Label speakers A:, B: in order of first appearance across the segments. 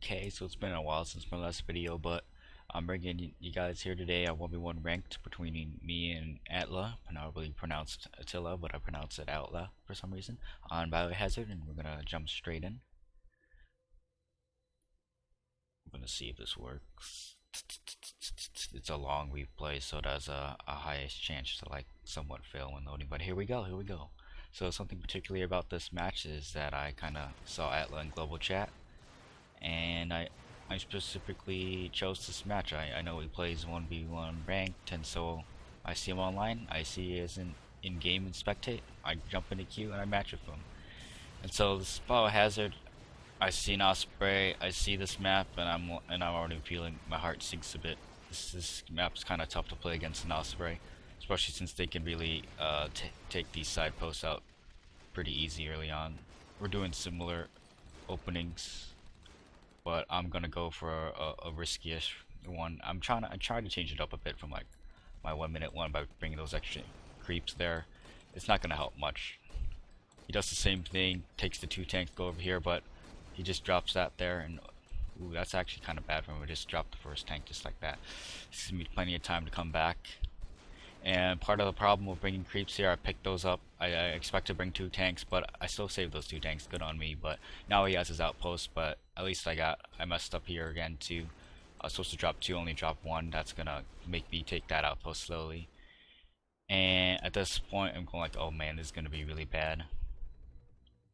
A: Okay, so it's been a while since my last video, but I'm bringing you guys here today at 1v1 ranked between me and Atyla, probably pronounced Atyla, but I pronounce it Outla for some reason, on Biohazard, and we're gonna jump straight in. I'm gonna see if this works. It's a long replay, so it has a highest chance to like somewhat fail when loading, but here we go. So something particularly about this match is that I kinda saw Atyla in global chat, and I specifically chose this match. I know he plays 1v1 ranked, and so I see him online, I see he is in game and spectate, I jump into queue and I match with him. And so this Biohazard, I see an Osprey, I see this map, and I'm already feeling my heart sinks a bit. This map's kind of tough to play against an Osprey, especially since they can really take these side posts out pretty easy early on. We're doing similar openings, but I'm gonna go for a riskiest one. I trying to change it up a bit from like my 1 minute one by bringing those extra creeps there. It's not gonna help much. He does the same thing, takes the 2 tanks, go over here, but he just drops that there, and ooh, that's actually kind of bad for him. We just dropped the first tank just like that. This gives me plenty of time to come back. And part of the problem with bringing creeps here, I picked those up. I expect to bring 2 tanks, but I still saved those 2 tanks. Good on me. But now he has his outpost, but at least I messed up here again too. I was supposed to drop 2, only drop 1. That's gonna make me take that outpost slowly. And at this point, I'm going like, oh man, this is gonna be really bad.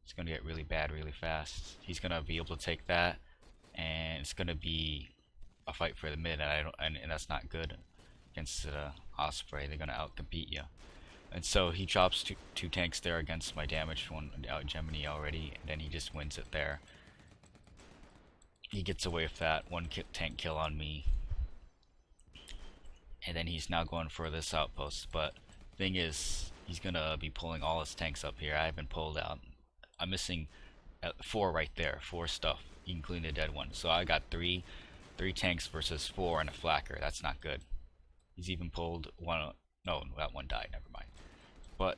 A: It's gonna get really bad really fast. He's gonna be able to take that, and it's gonna be a fight for the mid, and that's not good against the Osprey. They're gonna outcompete you. And so he drops two tanks there against my damaged one out Gemini already, and then he just wins it there. He gets away with that tank kill on me, and then he's now going for this outpost. But thing is, he's gonna be pulling all his tanks up here. I haven't pulled out. I'm missing 4 right there, 4 stuff, including the dead one. So I got 3 tanks versus 4 and a flacker. That's not good. He's even pulled one. No, that one died. Never mind. But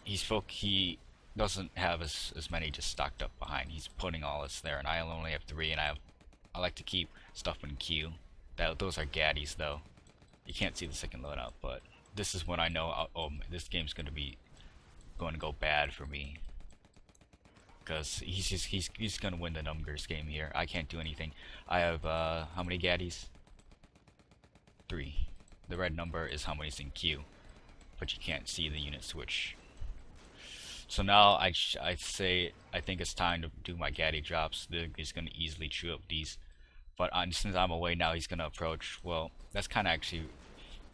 A: he doesn't have as many just stocked up behind. He's putting all this there, and I only have 3. And I like to keep stuff in queue. Those are gaddies though. You can't see the second loadout, but this is when I know. Oh, this game's going to go bad for me, because he's going to win the numbers game here. I can't do anything. I have how many gaddies? 3. The red number is how many's in queue, but you can't see the unit switch. So now I think it's time to do my gaddy drops. He's going to easily chew up these, but since I'm away now, he's going to approach. Well, that's kind of actually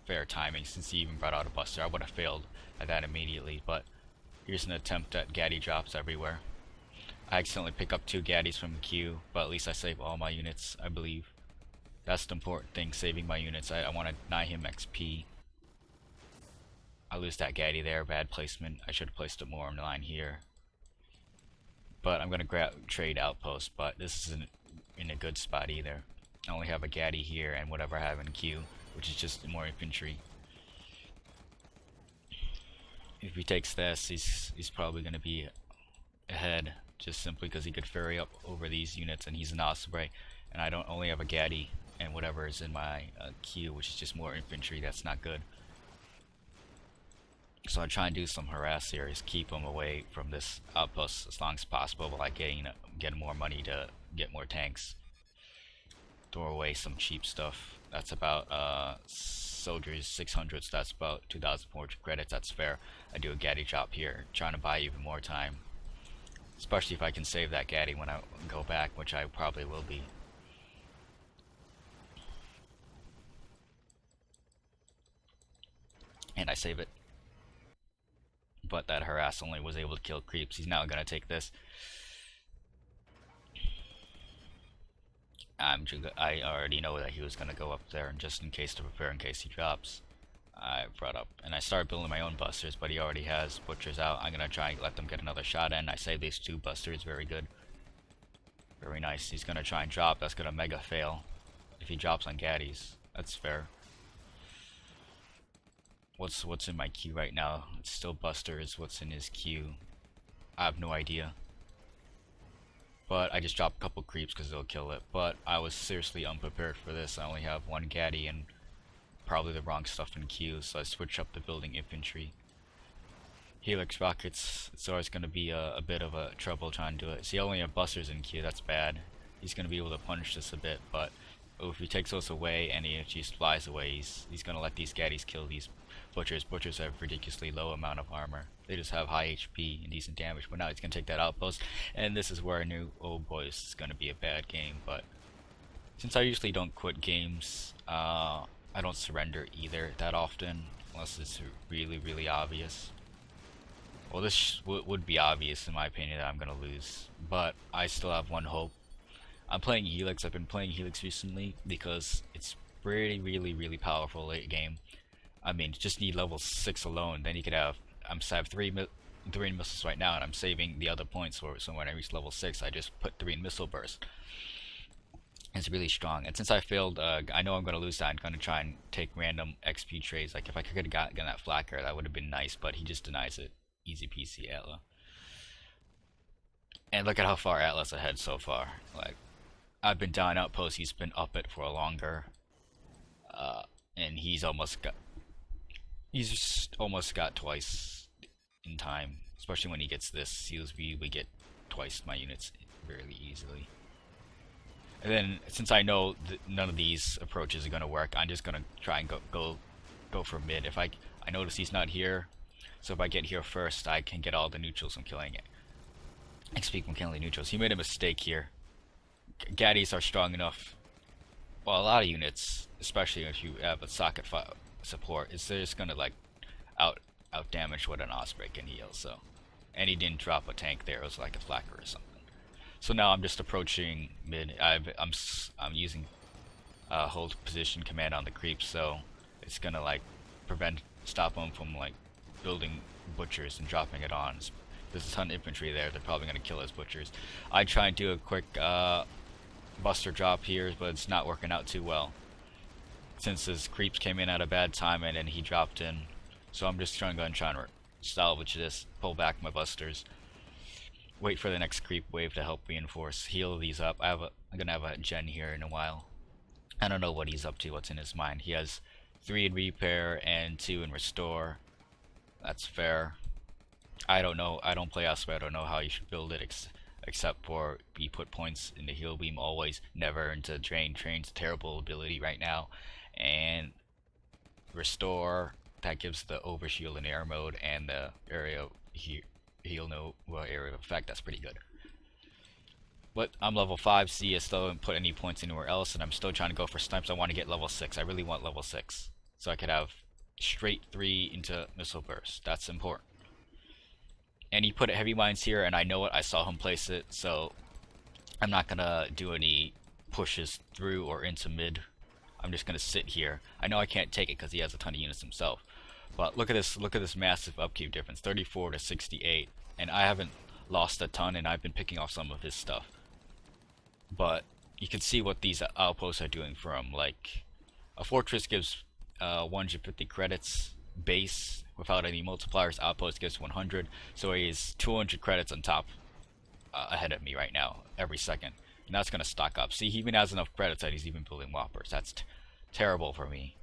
A: fair timing, since he even brought out a buster. I would have failed at that immediately, but here's an attempt at gaddy drops everywhere. I accidentally pick up 2 gaddies from the queue, but at least I save all my units, I believe. That's the important thing, saving my units. I want to deny him XP. I lose that gaddy there, bad placement. I should have placed it more in line here. But I'm going to trade outpost, but this isn't in a good spot either. I only have a gaddy here and whatever I have in queue, which is just more infantry. If he takes this, he's probably going to be ahead, just simply because he could ferry up over these units, and he's an Osprey, and I don't only have a gaddy and whatever is in my queue, which is just more infantry. That's not good. So I try and do some harass here, is keep him away from this outpost as long as possible, while getting more money to get more tanks. Throw away some cheap stuff. That's about soldiers 600s. That's about 2,400 credits. That's fair. I do a gaddy drop here, trying to buy even more time, especially if I can save that gaddy when I go back, which I probably will be. And I save it. But that harass only was able to kill creeps. He's now gonna take this. I already know that he was gonna go up there, and just in case to prepare in case he drops, I brought up, and I started building my own busters, but he already has butchers out. I'm gonna try and let them get another shot in. I save these 2 busters. Very good. Very nice. He's gonna try and drop. That's gonna mega fail. If he drops on gaddies, that's fair. What's in my queue right now? It's still busters. What's in his queue? I have no idea. but I just dropped a couple creeps because they'll kill it. But I was seriously unprepared for this. I only have one gaddy and probably the wrong stuff in queue, so I switched up to building infantry. Helix rockets, it's always going to be a bit of a trouble trying to do it. See, I only have busters in queue, that's bad. He's going to be able to punish this a bit, but if he takes those away and he just flies away, he's going to let these gaddies kill these butchers. Butchers have ridiculously low amount of armor. They just have high HP and decent damage, but now he's going to take that outpost, and this is where I knew, oh boy, this is going to be a bad game. But since I usually don't quit games, I don't surrender either that often, unless it's really, really obvious. Well, this would be obvious in my opinion that I'm going to lose, but I still have one hope. I'm playing Helix. I've been playing Helix recently because it's really, really, really powerful late game. I mean, just need level 6 alone, then you could have, I have 3 missiles right now, and I'm saving the other points for it, so when I reach level 6, I just put 3 missile bursts. It's really strong, and since I failed, I know I'm going to lose that. I'm going to try and take random XP trades. Like, if I could have gotten that flacker, that would have been nice, but he just denies it. Easy peasy, Atyla. And look at how far Atla's ahead so far. Like, I've been down outpost, he's been up it for a longer, and he's almost got twice in time. Especially when he gets this CSV, we get twice my units really easily. And then, since I know that none of these approaches are gonna work, I'm just gonna try and go for mid. If I notice he's not here, so if I get here first, I can get all the neutrals from killing it. I speak from killing the neutrals. He made a mistake here. Gaddies are strong enough. Well, a lot of units, especially if you have a socket support, is just gonna like out damage what an Osprey can heal. So, and he didn't drop a tank there. It was like a flacker or something. So now I'm just approaching mid. I'm using hold position command on the creep, so it's gonna like stop them from like building butchers and dropping it on. There's a ton of infantry there. They're probably gonna kill his butchers. I try and do a quick buster drop here, but it's not working out too well since his creeps came in at a bad time and then he dropped in. So I'm just trying to go and try and salvage this, pull back my busters, wait for the next creep wave to help reinforce, heal these up. I'm gonna have a gen here in a while. I don't know what he's up to, what's in his mind. He has 3 in repair and 2 in restore. That's fair. I don't know. I don't play Osprey. I don't know how you should build it except for you put points into heal beam always, never into drain. Drain's a terrible ability right now. And restore, that gives the overshield in air mode and the area heal no area of effect. That's pretty good. But I'm level 5 C, I still haven't put any points anywhere else, and I'm still trying to go for snipes. I want to get level 6. I really want level 6. So I could have straight 3 into missile burst. That's important. And he put heavy mines here, and I know it. I saw him place it, so I'm not gonna do any pushes through or into mid. I'm just gonna sit here. I know I can't take it because he has a ton of units himself. But look at this! Look at this massive upkeep difference, 34 to 68, and I haven't lost a ton, and I've been picking off some of his stuff. But you can see what these outposts are doing for him. Like, a fortress gives 150 credits base without any multipliers. Outpost gives 100, so he's 200 credits on top ahead of me right now every second, and that's gonna stock up. See, he even has enough credits that he's even building whoppers. That's terrible for me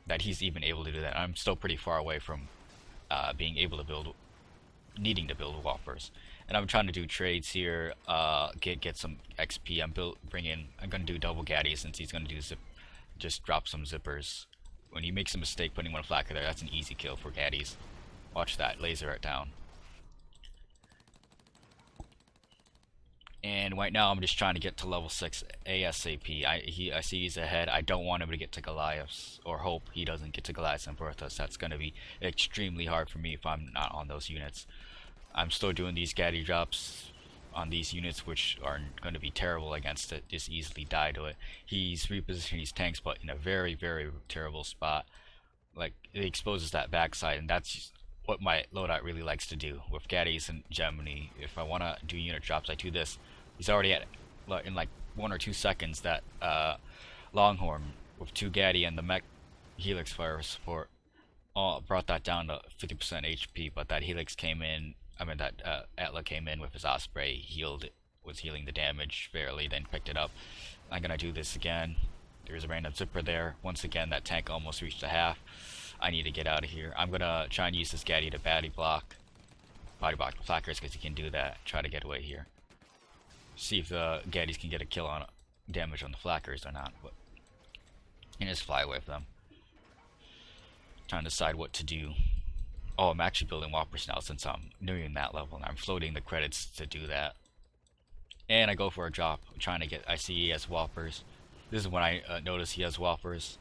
A: that he's even able to do that. I'm still pretty far away from being able to needing to build whoppers. And I'm trying to do trades here, get some XP. I'm gonna do double gaddies since he's gonna do just drop some zippers. When he makes a mistake putting one flacker there, that's an easy kill for gaddies. Watch that, laser it down. And right now I'm just trying to get to level 6 ASAP. I see he's ahead. I don't want him to get to Goliaths, or hope he doesn't get to Goliaths and Berthas. That's going to be extremely hard for me if I'm not on those units. I'm still doing these gaddy drops on these units, which are going to be terrible against it. Just easily die to it. He's repositioning his tanks, but in a very, very terrible spot. Like, it exposes that backside, and that's what my loadout really likes to do with gaddies and Gemini. If I want to do unit drops, I do this. He's already at, in like 1 or 2 seconds, that Longhorn with 2 gaddy and the mech Helix fire support brought that down to 50% HP, but that Helix came in, that Atyla came in with his Osprey, healed was healing the damage barely, then picked it up. I'm gonna do this again. There's a random zipper there. Once again, that tank almost reached a half. I need to get out of here. I'm gonna try and use this Gaddy to body block the plackers because he can do that. Try to get away here. See if the Gaddies can get a kill on damage on the flackers or not. But and just fly away from them. Trying to decide what to do. Oh, I'm actually building whoppers now since I'm nearing that level, and I'm floating the credits to do that. And I go for a drop. I'm trying to get. I see he has whoppers. This is when I notice he has whoppers,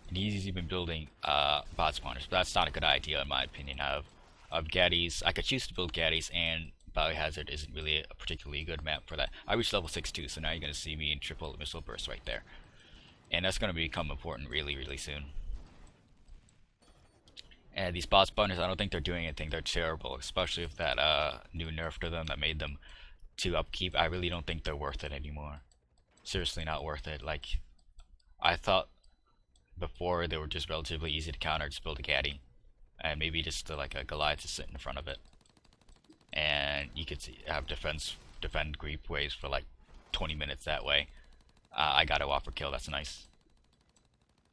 A: and he's even building bot spawners. But that's not a good idea in my opinion. Of Gaddies, I could choose to build Gaddies, and Biohazard isn't really a particularly good map for that. I reached level 6 too, so now you're gonna see me in triple missile burst right there, and that's gonna become important really soon. And these bot spawners, I don't think they're doing anything. They're terrible, especially with that new nerf to them that made them to upkeep. I really don't think they're worth it anymore. Seriously, not worth it. Like, I thought before they were just relatively easy to counter. Just build a Gaddy, and maybe just like a Goliath to sit in front of it, and you could have defend creep waves for like 20 minutes that way. I got a overkill. That's nice.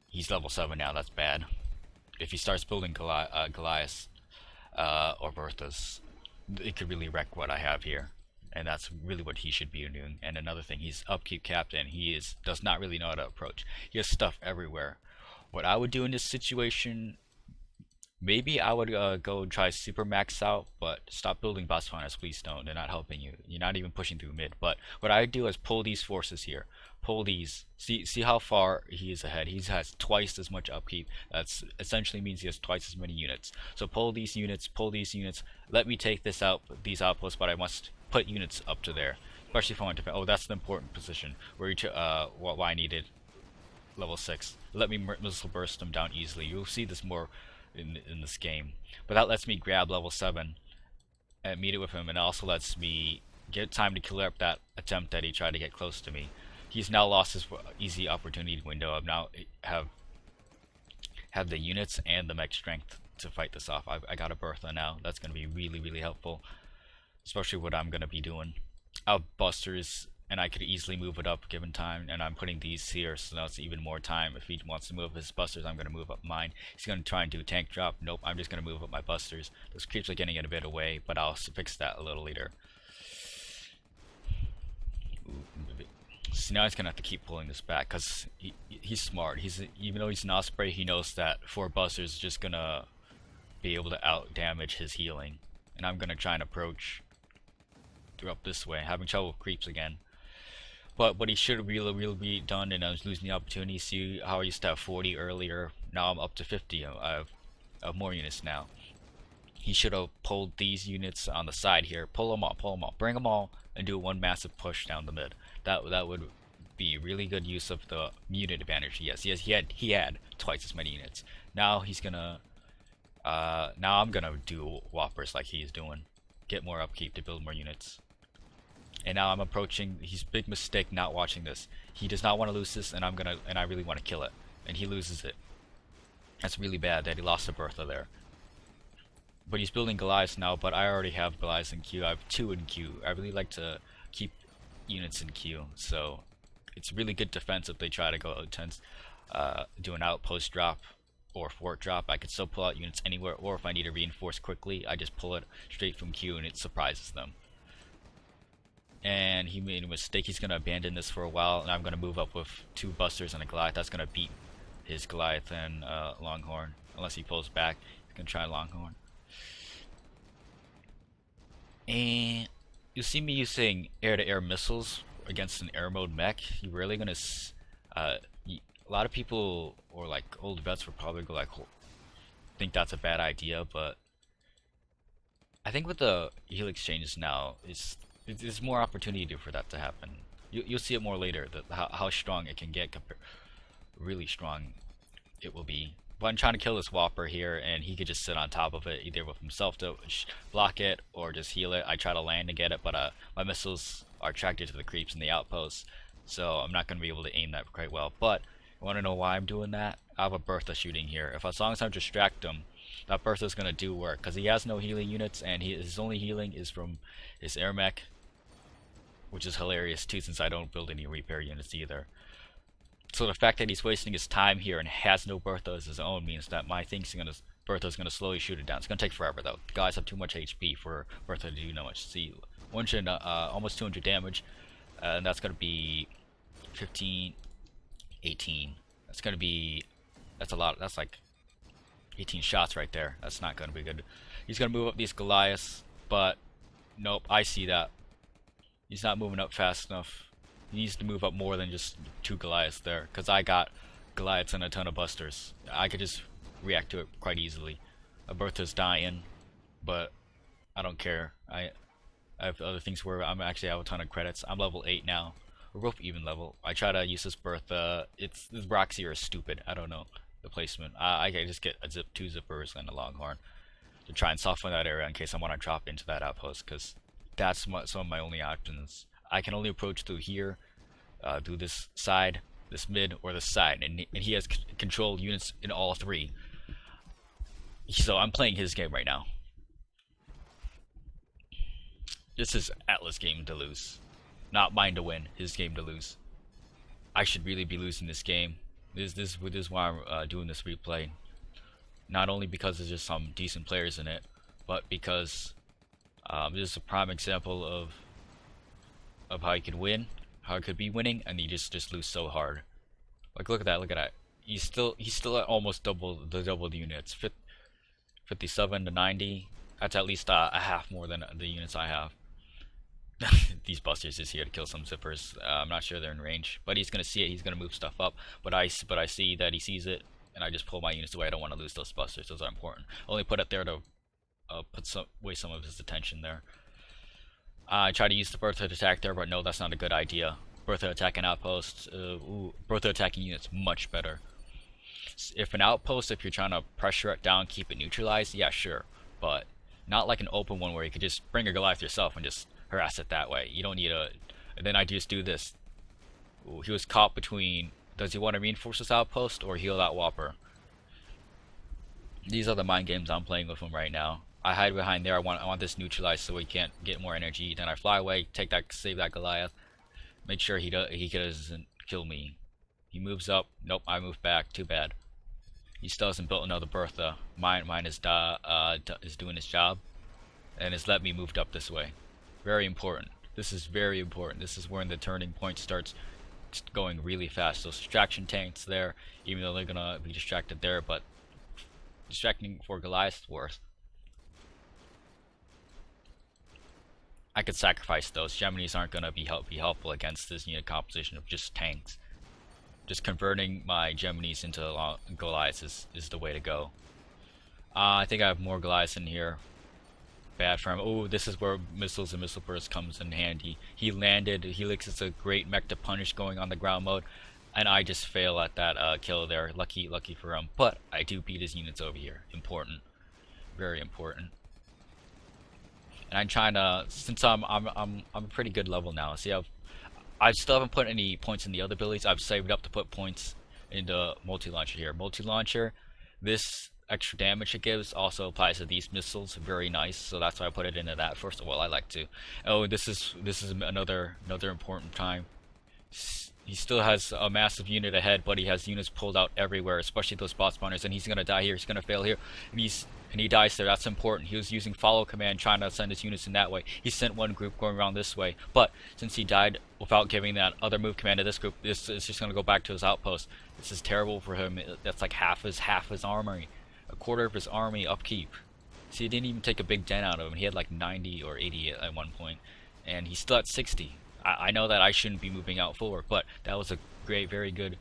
A: He's level 7 now. That's bad. If he starts building Goliaths or Berthas, it could really wreck what I have here, and that's really what he should be doing. And another thing, he's upkeep captain. He does not really know how to approach. He has stuff everywhere. What I would do in this situation, maybe I would go and try super max out, but stop building bot spawners, please don't. They're not helping you. You're not even pushing through mid. But what I do is pull these forces here. Pull these. See how far he is ahead. He has twice as much upkeep. That's essentially means he has twice as many units. So pull these units, pull these units. Let me take this out, these outposts, but I must put units up to there. Especially if I want to. Oh, that's the important position where why I needed level 6. Let me missile burst them down easily. You'll see this more in this game, but that lets me grab level 7 and meet it with him, and also lets me get time to clear up that attempt that he tried to get close to me. He's now lost his easy opportunity window. I've now have the units and the mech strength to fight this off. I got a Bertha now. That's going to be really helpful, especially what I'm going to be doing. Busters, and I could easily move it up given time, and I'm putting these here, so now it's even more time. If he wants to move his busters, I'm going to move up mine. He's going to try and do a tank drop. Nope, I'm just going to move up my busters. Those creeps are getting in a bit away, but I'll fix that a little later. So now he's going to have to keep pulling this back, because he's smart. Even though he's an Osprey, he knows that 4 busters is just going to be able to out damage his healing. And I'm going to try and approach through up this way, having trouble with creeps again. But what he should really be done, and I was losing the opportunity. See how I used to have 40 earlier, now I'm up to 50. I have more units now. He should have pulled these units on the side here. Pull them all, bring them all, and do one massive push down the mid. That would be really good use of the unit advantage. Yes, he had twice as many units. Now he's gonna now I'm gonna do whoppers like he's doing. Get more upkeep to build more units. And now I'm approaching. He's big mistake not watching this. He does not want to lose this, and I really want to kill it, and he loses it. That's really bad that he lost a Bertha there. But he's building Goliaths now, but I already have Goliaths in queue. I have 2 in queue. I really like to keep units in queue, so it's really good defense if they try to go do an outpost drop or fort drop. I could still pull out units anywhere, or if I need to reinforce quickly, I just pull it straight from queue and it surprises them. And he made a mistake. He's going to abandon this for a while, and I'm going to move up with 2 busters and a Goliath. That's going to beat his Goliath and Longhorn, unless he pulls back. He's going to try Longhorn. And you'll see me using air-to-air missiles against an air mode mech. You're really going to a lot of people, or like old vets, will probably go like think that's a bad idea, but I think with the heal exchanges now, there's more opportunity for that to happen. You'll see it more later, how strong it can get, really strong it will be. But I'm trying to kill this Whopper here, and he could just sit on top of it, either with himself to block it or just heal it. I try to land to get it, but my missiles are attracted to the creeps and the outposts, so I'm not going to be able to aim that quite well. But you want to know why I'm doing that? I have a Bertha shooting here. As long as I distract him, that Bertha's going to do work, because he has no healing units, and his only healing is from his AirMech. which is hilarious too since I don't build any repair units either. So the fact that he's wasting his time here and has no Bertha as his own means that my thing's gonna Bertha's gonna slowly shoot it down. It's gonna take forever though. The guys have too much HP for Bertha to do no much. See, 100, almost 200 damage, and that's gonna be 15, 18. That's gonna be, that's a lot. That's like 18 shots right there. That's not gonna be good. He's gonna move up these Goliaths, but nope. I see that. He's not moving up fast enough. He needs to move up more than just 2 Goliaths there, because I got Goliaths and a ton of busters. I could just react to it quite easily. Bertha's dying, but I don't care. I have other things where I'm actually have a ton of credits. I'm level 8 now. We're both even level. I try to use this Bertha. This Broxy is stupid. I don't know the placement. I can just get a 2 zippers and a Longhorn to try and soften that area in case I want to drop into that outpost, because that's some of my only options. I can only approach through here, through this side, this mid, or this side, and he has control units in all 3. So I'm playing his game right now. This is Atlas' game to lose, not mine to win. His game to lose. I should really be losing this game. This is why I'm doing this replay. Not only because there's just some decent players in it, but because this is a prime example of how you could win, how it could be winning, and you just lose so hard. Like look at that. He's still at almost double the units. 57 to 90. That's at least a half more than the units I have. These busters is here to kill some zippers. I'm not sure they're in range, but he's gonna see it. He's gonna move stuff up. But I see that he sees it, and I just pull my units away. I don't want to lose those busters. Those are important. Only put it there to waste some of his attention there. I try to use the Bertha to attack there, but no, that's not a good idea. Bertha attacking outposts, Bertha attacking units much better. If an outpost, if you're trying to pressure it down, keep it neutralized, yeah, sure, but not like an open one where you could just bring a Goliath yourself and just harass it that way. You don't need a. And then I just do this. Ooh, he was caught between. Does he want to reinforce this outpost or heal that Whopper? These are the mind games I'm playing with him right now. I hide behind there. I want this neutralized so he can't get more energy. Then I fly away, save that Goliath. Make sure he doesn't kill me. He moves up. Nope, I move back. Too bad. He still hasn't built another Bertha. Mine is doing his job, and has let me move up this way. Very important. This is very important. This is when the turning point starts going really fast. Those distraction tanks there, even though they're gonna be distracted there, but distracting for Goliath's worth. I could sacrifice those. Geminis aren't gonna be helpful against this unit composition of just tanks. Just converting my Geminis into Goliaths is the way to go. I think I have more Goliaths in here. Bad for him. Oh, this is where missiles and missile burst comes in handy. He landed. Helix is a great mech to punish going on the ground mode, and I just fail at that kill there. Lucky for him. But I do beat his units over here. Important, very important. And I'm trying to, since I'm a pretty good level now. See, I still haven't put any points in the other abilities. I've saved up to put points into multi-launcher here. Multi-launcher, this extra damage it gives also applies to these missiles. Very nice. So that's why I put it into that first. Well, I like to. Oh, this is another important time. He still has a massive unit ahead, but he has units pulled out everywhere, especially those bot spawners, and he's gonna die here. He's gonna fail here, and he dies there. That's important. He was using follow command, trying to send his units in that way. He sent one group going around this way, but since he died without giving that other move command to this group, this is just gonna go back to his outpost. This is terrible for him. That's like half his armory, a quarter of his army upkeep. See, it didn't even take a big dent out of him. He had like 90 or 80 at one point, and he's still at 60. I know that I shouldn't be moving out forward, but that was a very good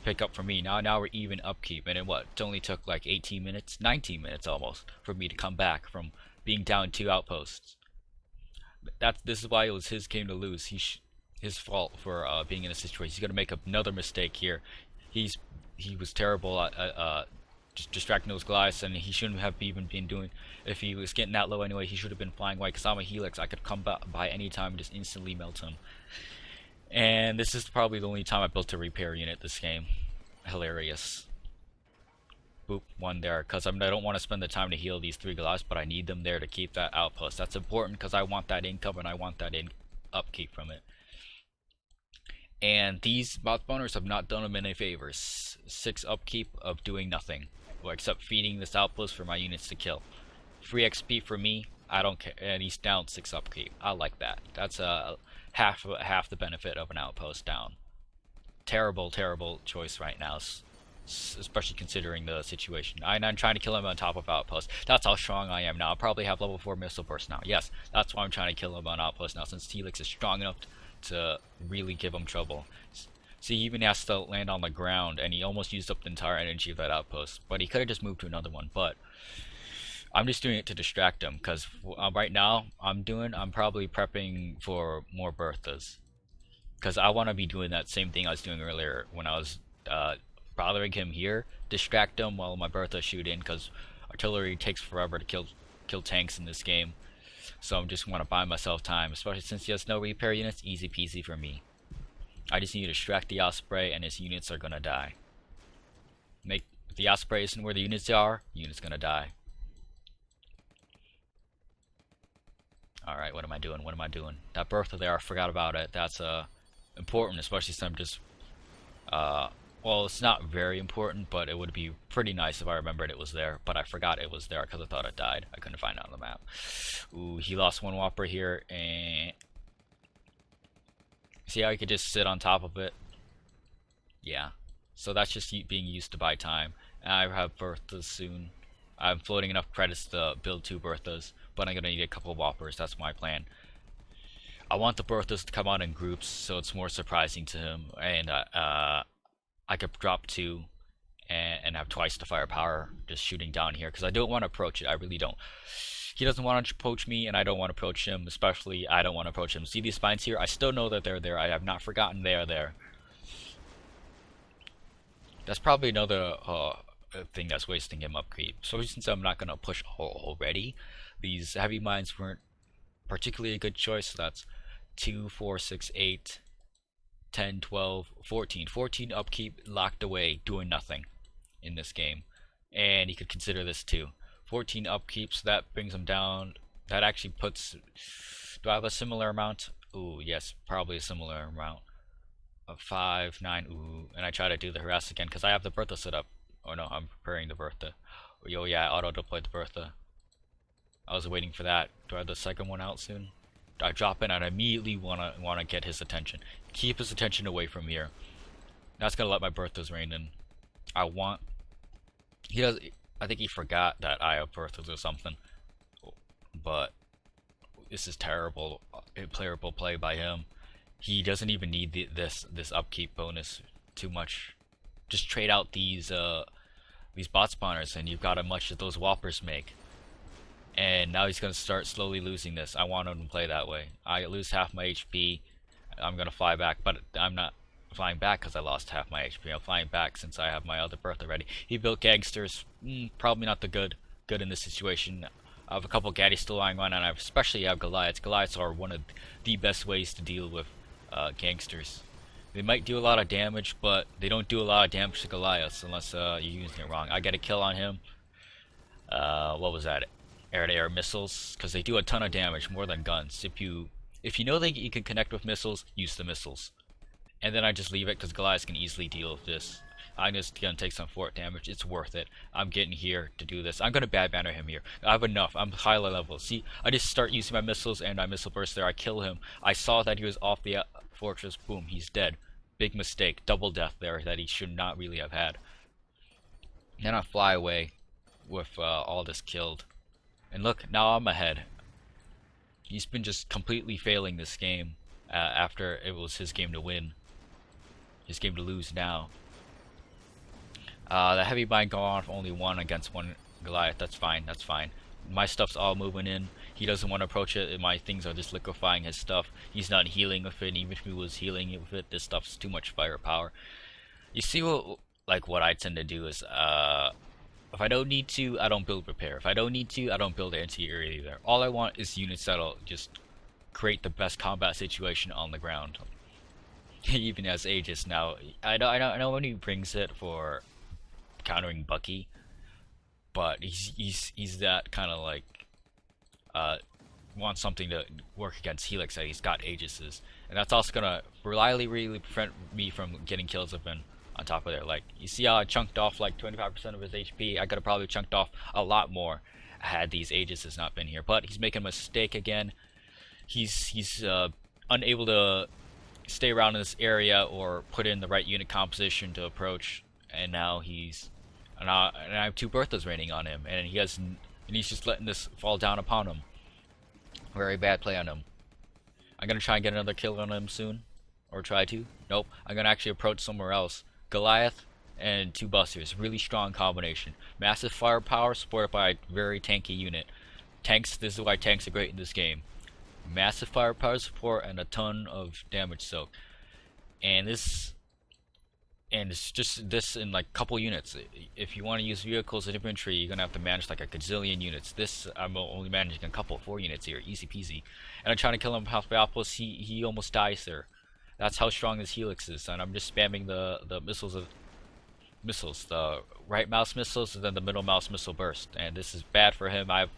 A: pickup for me. Now we're even upkeep, and it only took like 18 minutes, 19 minutes almost, for me to come back from being down 2 outposts. This is why it was his game to lose. His fault for being in a situation. He's gonna make another mistake here. He was terrible at just distracting those Goliaths, and he shouldn't have even been doing. If he was getting that low anyway, he should have been flying away. Because I'm a Helix, I could come by any time and just instantly melt him. And this is probably the only time I built a repair unit this game. Hilarious. Boop, one there. Because I don't want to spend the time to heal these 3 Goliaths, but I need them there to keep that outpost. That's important because I want that income and I want that upkeep from it. And these bot spawners have not done him any favors. 6 upkeep of doing nothing, or except feeding this outpost for my units to kill. Free XP for me, I don't care, and he's down 6 upkeep. I like that. That's half the benefit of an outpost down. Terrible choice right now, especially considering the situation. I'm trying to kill him on top of outpost. That's how strong I am now. I probably have level 4 missile burst now. Yes, that's why I'm trying to kill him on outpost now, since Helix is strong enough to really give him trouble. See, he even has to land on the ground, and he almost used up the entire energy of that outpost. But he could have just moved to another one. But I'm just doing it to distract him, because right now I'm probably prepping for more Berthas, because I want to be doing that same thing I was doing earlier when I was bothering him here. Distract him while my Berthas shoot in, because artillery takes forever to kill tanks in this game. So I just want to buy myself time, especially since he has no repair units. Easy peasy for me. I just need to distract the Osprey, and his units are gonna die. If the Osprey isn't where the units are, unit's gonna die. Alright, what am I doing? What am I doing? That Bertha there, I forgot about it. That's important, especially since I'm just well, it's not very important, but it would be pretty nice if I remembered it was there. But I forgot it was there because I thought it died. I couldn't find it on the map. Ooh, he lost 1 Whopper here, and see how he could just sit on top of it? Yeah. So that's just being used to buy time. And I have Berthas soon. I'm floating enough credits to build 2 Berthas, but I'm gonna need a couple of Whoppers. That's my plan. I want the Berthas to come out in groups, so it's more surprising to him, and I could drop 2 and have twice the firepower just shooting down here, because I don't want to approach it. I really don't. He doesn't want to approach me, and I don't want to approach him. Especially, I don't want to approach him. See these spines here? I still know that they're there. I have not forgotten they are there. That's probably another thing that's wasting him upkeep. So since I'm not going to push already, these heavy mines weren't particularly a good choice. So that's 2, 4, 6, 8... 10, 12, 14. 14 upkeep locked away, doing nothing in this game. And you could consider this too. 14 upkeep, so that brings him down. That actually puts... Do I have a similar amount? Ooh, yes, probably a similar amount. Of 5, 9, ooh. And I try to do the harass again, because I have the Bertha set up. Oh no, I'm preparing the Bertha. Oh yeah, I auto-deployed the Bertha. I was waiting for that. Do I have the second one out soon? I drop in and I immediately wanna get his attention. Keep his attention away from here. That's gonna let my Berthas rain in. I think he forgot that I have Berthas or something. But this is terrible playable play by him. He doesn't even need this upkeep bonus too much. Just trade out these bot spawners and you've got how much that those Whoppers make. And now he's going to start slowly losing this. I want him to play that way. I lose half my HP. I'm going to fly back, but I'm not flying back because I lost half my HP. I'm flying back since I have my other Bertha ready. He built gangsters. Probably not the good in this situation. I have a couple gaddies still lying on, and I especially have Goliaths. Goliaths are one of the best ways to deal with gangsters. They might do a lot of damage, but they don't do a lot of damage to Goliaths unless you're using it wrong. I got a kill on him. What was that? Air-to-air missiles, because they do a ton of damage, more than guns. If you know that you can connect with missiles, use the missiles. And then I just leave it because Goliath can easily deal with this. I'm just gonna take some fort damage. It's worth it. I'm getting here to do this. I'm gonna bad banner him here. I have enough. I'm high level. See, I just start using my missiles and my missile burst there. I kill him. I saw that he was off the fortress. Boom, he's dead. Big mistake. Double death there that he should not really have had. Then I fly away with all this killed. And look, now I'm ahead. He's been just completely failing this game after it was his game to win. His game to lose now. The heavy mine going off only 1 against 1 Goliath. That's fine. That's fine. My stuff's all moving in. He doesn't want to approach it. My things are just liquefying his stuff. He's not healing with it. Even if he was healing it with it, this stuff's too much firepower. You see what I tend to do is if I don't need to, I don't build repair. If I don't need to, I don't build anti-air either. All I want is units that'll just create the best combat situation on the ground. Even as Aegis now, I know when he brings it for countering Bucky, but he's that kind of like wants something to work against Helix that he's got Aegises, and that's also gonna reliably really prevent me from getting kills of him on top of there. Like, you see how I chunked off like 25% of his HP? I could have probably chunked off a lot more had these Aegises not been here. But he's making a mistake again. He's unable to stay around in this area or put in the right unit composition to approach, and now and I have two Berthas raining on him, and he's just letting this fall down upon him. Very bad play on him. I'm gonna try and get another kill on him soon, or try to. Nope. I'm gonna actually approach somewhere else. Goliath and two Busters, really strong combination. Massive firepower supported by a very tanky unit. Tanks. This is why tanks are great in this game. Massive firepower support and a ton of damage soak. And it's just this in like couple units. If you want to use vehicles and infantry, you're gonna have to manage like a gazillion units. This, I'm only managing a couple, 4 units here, easy peasy. And I'm trying to kill him half by outpost. He almost dies there. That's how strong his Helix is. And I'm just spamming the missiles, the right mouse missiles and then the middle mouse missile burst. And this is bad for him. I have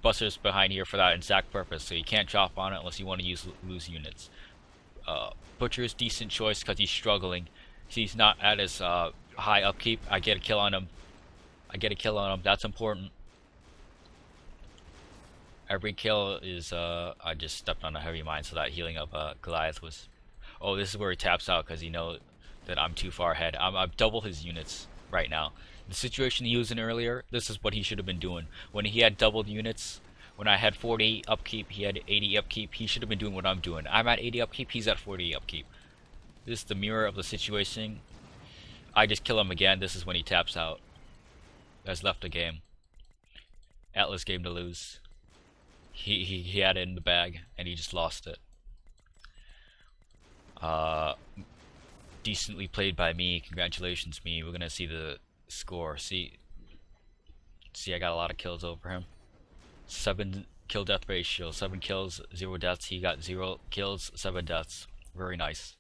A: Busters behind here for that exact purpose, so you can't drop on it unless you want to lose units. Butcher is decent choice because he's struggling. He's not at his high upkeep. I get a kill on him. That's important. Every kill is I just stepped on a heavy mine, so that healing of Goliath was. Oh, this is where he taps out because he knows that I'm too far ahead. I've double his units right now. The situation he was in earlier, this is what he should have been doing. When he had doubled units, when I had 40 upkeep, he had 80 upkeep. He should have been doing what I'm doing. I'm at 80 upkeep, he's at 40 upkeep. This is the mirror of the situation. I just kill him again. This is when he taps out. Has left the game. Atlas game to lose. He had it in the bag and he just lost it. Decently played by me. Congratulations, me. We're gonna see the score. See, I got a lot of kills over him. 7 kill death ratio. 7 kills, 0 deaths. He got 0 kills, 7 deaths. Very nice.